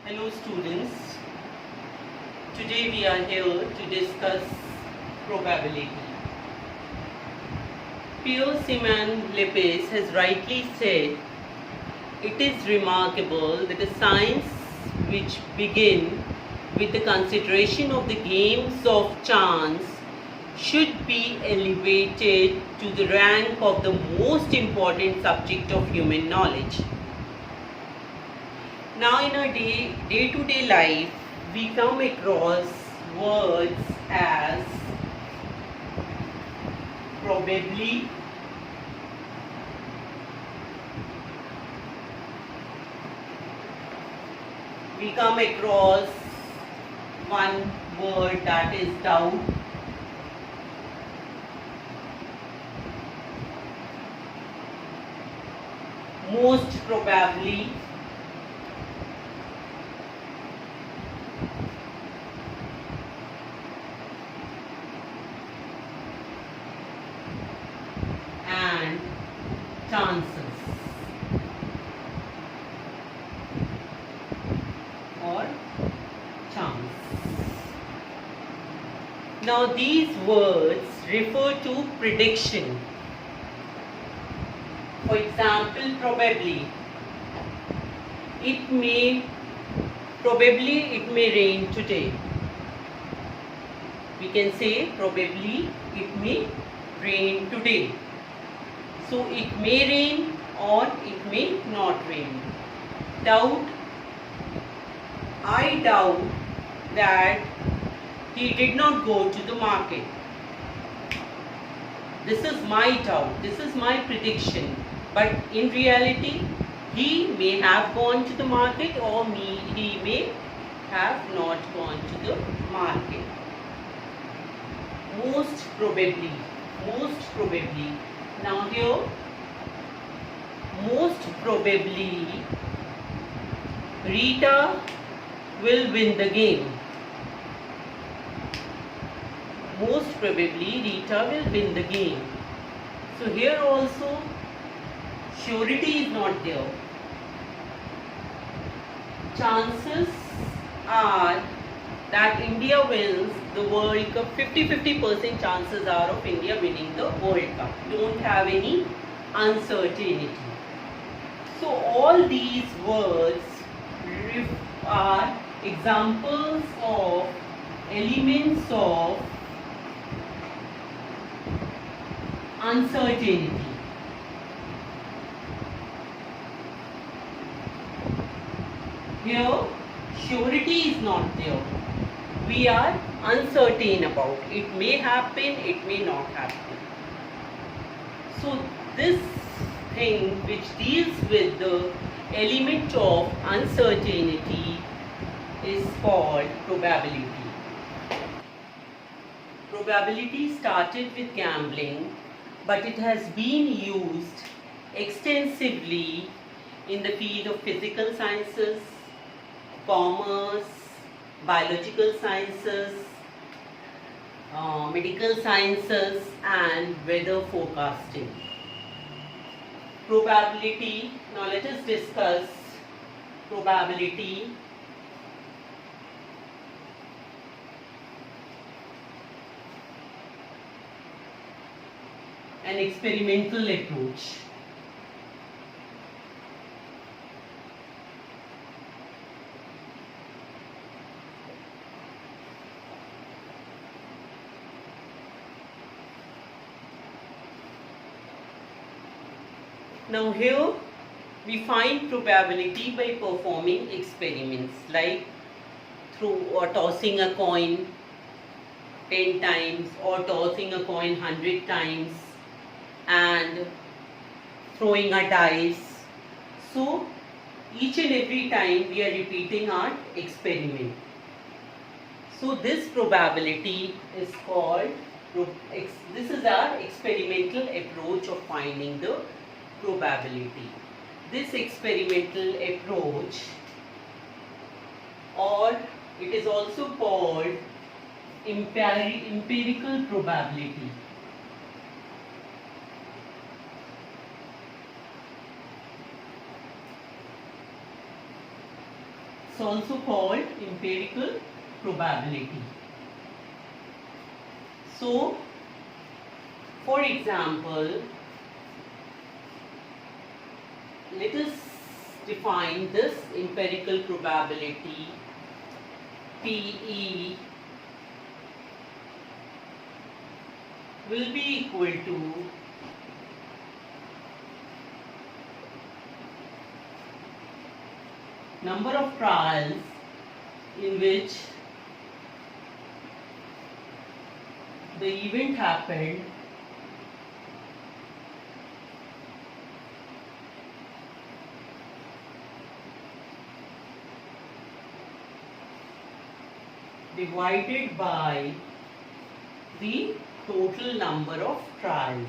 Hello students, today we are here to discuss probability. Pierre Simon Lepage has rightly said, it is remarkable that a science which begin with the consideration of the games of chance should be elevated to the rank of the most important subject of human knowledge. Now in our day-to-day life, we come across words as probably, we come across one word that is doubt, most probably, and chances or chance. Now these words refer to prediction. For example, probably it may rain today. We can say probably it may rain today. So it may rain or it may not rain. Doubt, I doubt that he did not go to the market. This is my doubt, this is my prediction. But in reality, he may have gone to the market or he may have not gone to the market. Most probably. Now here, most probably Rita will win the game. Most probably Rita will win the game. So here also surety is not there. Chances are that India wins the World Cup. 50% chances are of India winning the World Cup. Don't have any uncertainty. So all these words are examples of elements of uncertainty. Here, surety is not there. We are uncertain about it. It may happen, it may not happen. So this thing which deals with the element of uncertainty is called probability. Probability started with gambling, but it has been used extensively in the field of physical sciences, commerce, biological sciences, medical sciences, and weather forecasting. Probability. Now let us discuss probability. An experimental approach. Now here we find probability by performing experiments like tossing a coin 10 times or tossing a coin 100 times and throwing a dice. So each and every time we are repeating our experiment. So this probability is called, this is our experimental approach of finding the probability. This experimental approach, or it is also called empirical probability. It's also called empirical probability. So, for example, let us define this empirical probability PE will be equal to number of trials in which the event happened divided by the total number of trials.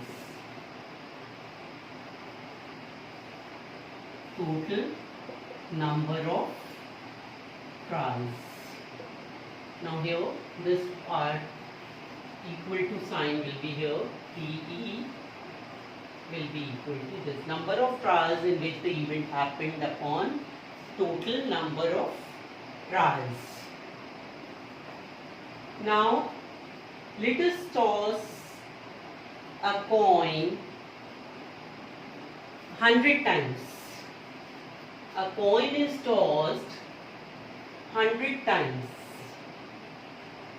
Total number of trials. Now here this part equal to sign will be here. PE will be equal to this number of trials in which the event happened upon total number of trials. Now let us toss a coin 100 times. A coin is tossed 100 times,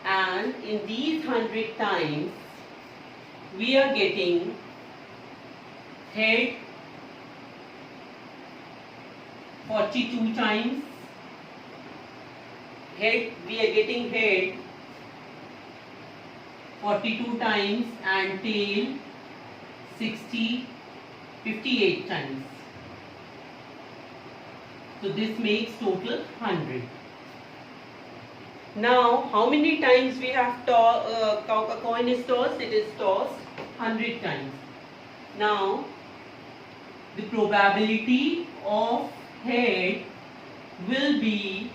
and in these 100 times we are getting head 42 times. Head, we are getting head 42 times and tail 58 times. So this makes total 100. Now how many times we have a coin is tossed? It is tossed 100 times. Now the probability of head will be,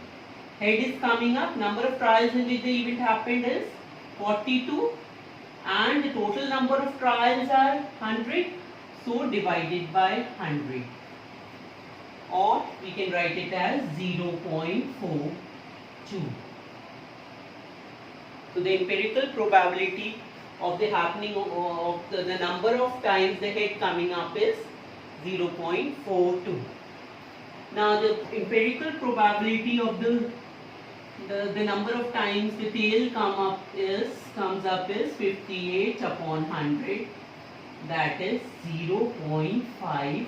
head is coming up, number of trials in which the event happened is 42 and the total number of trials are 100, so divided by 100, or we can write it as 0.42. So the empirical probability of the happening of the number of times the head coming up is 0.42. Now the empirical probability of the number of times the tail comes up is 58 upon 100, that is 0.58.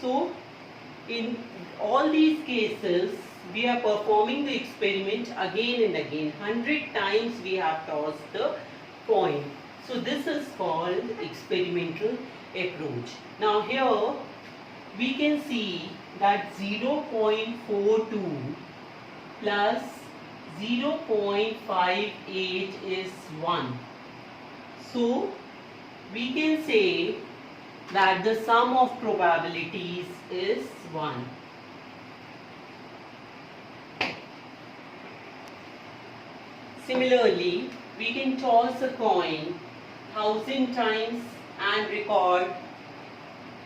So in all these cases we are performing the experiment again and again. 100 times we have tossed the coin. So this is called experimental approach. Now here we can see that 0.42 plus 0.58 is 1. So we can say that the sum of probabilities is 1. Similarly, we can toss a coin 1000 times and record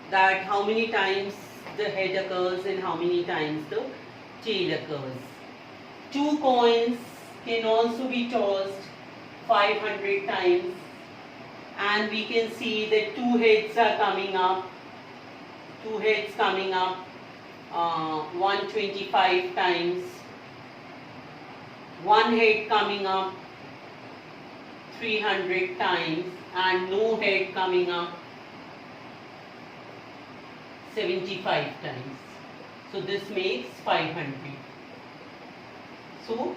that how many times the head occurs and how many times the tail occurs. 2 coins can also be tossed 500 times, and we can see that 2 heads are coming up. 2 heads coming up 125 times. 1 head coming up 300 times, and no head coming up 75 times. So this makes 500. So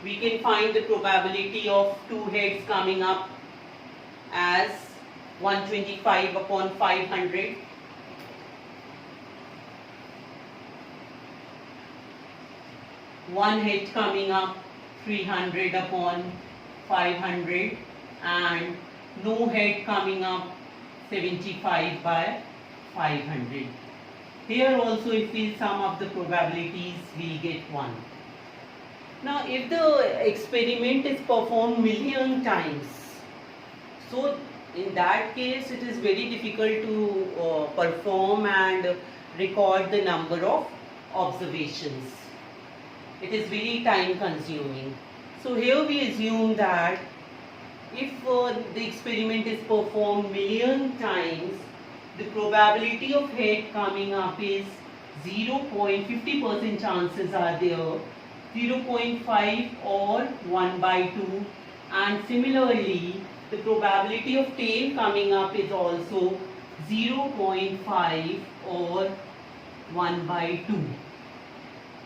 we can find the probability of 2 heads coming up as 125 upon 500. One head coming up 300 upon 500, and no head coming up 75 by 500. Here also if we sum up the probabilities we get 1. Now if the experiment is performed million times, so In that case, it is very difficult to perform and record the number of observations. It is very time consuming. So here we assume that if the experiment is performed million times, the probability of head coming up is 0.50% chances are there, 0.5 or 1 by 2, and similarly the probability of tail coming up is also 0.5 or 1 by 2.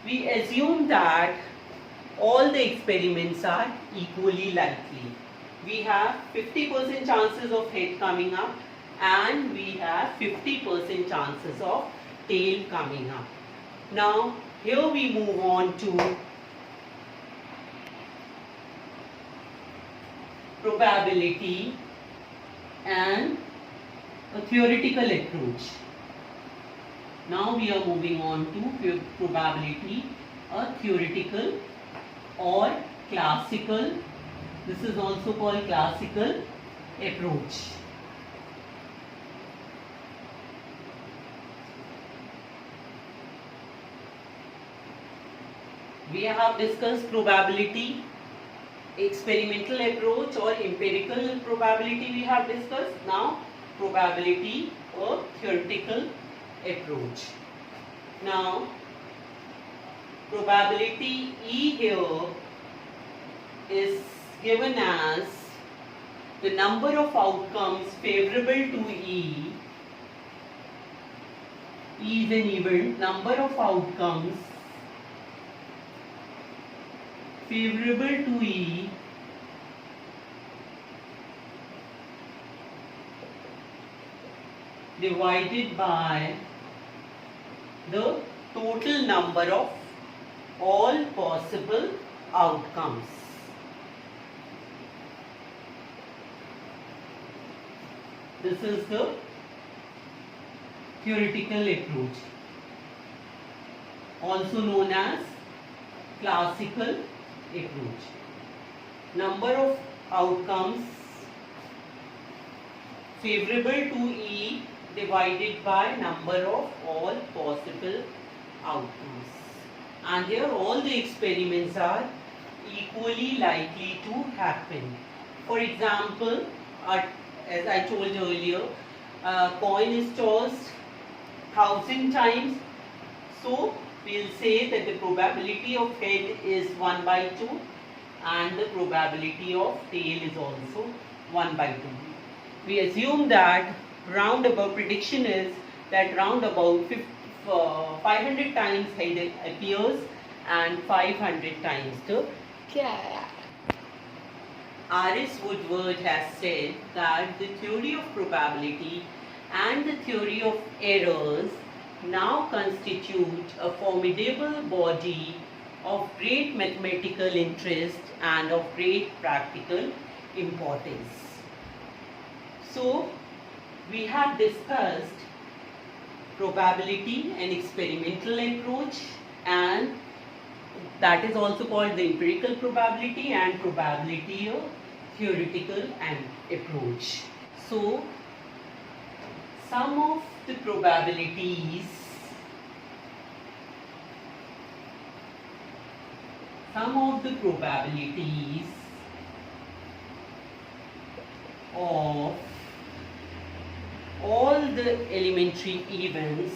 We assume that all the experiments are equally likely. We have 50% chances of head coming up and we have 50% chances of tail coming up. Now here we move on to probability and a theoretical approach. Now we are moving on to probability, a theoretical or classical, this is also called classical approach. We have discussed probability, experimental approach or empirical probability we have discussed. Now probability or theoretical approach. Now probability E here is given as the number of outcomes favorable to E. E is an event, number of outcomes favorable to E divided by the total number of all possible outcomes. This is the theoretical approach, also known as classical approach. Number of outcomes favorable to E divided by number of all possible outcomes. And here all the experiments are equally likely to happen. For example, as I told earlier, coin is tossed 1000 times. So we'll say that the probability of head is 1 by 2 and the probability of tail is also 1 by 2. We assume that roundabout prediction is that roundabout 500 times head appears and 500 times the tail. R.S. Woodward has said that the theory of probability and the theory of errors now constitute a formidable body of great mathematical interest and of great practical importance. So, we have discussed probability and experimental approach, and that is also called the empirical probability, and probability of theoretical and approach. So, some of the probabilities of all the elementary events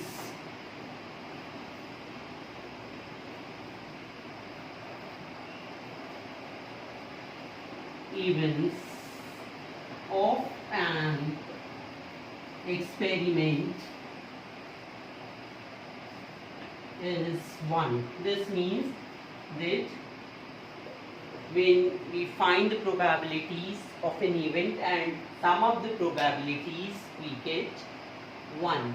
of an experiment is 1. This means that when we find the probabilities of an event and sum up the probabilities, we get 1.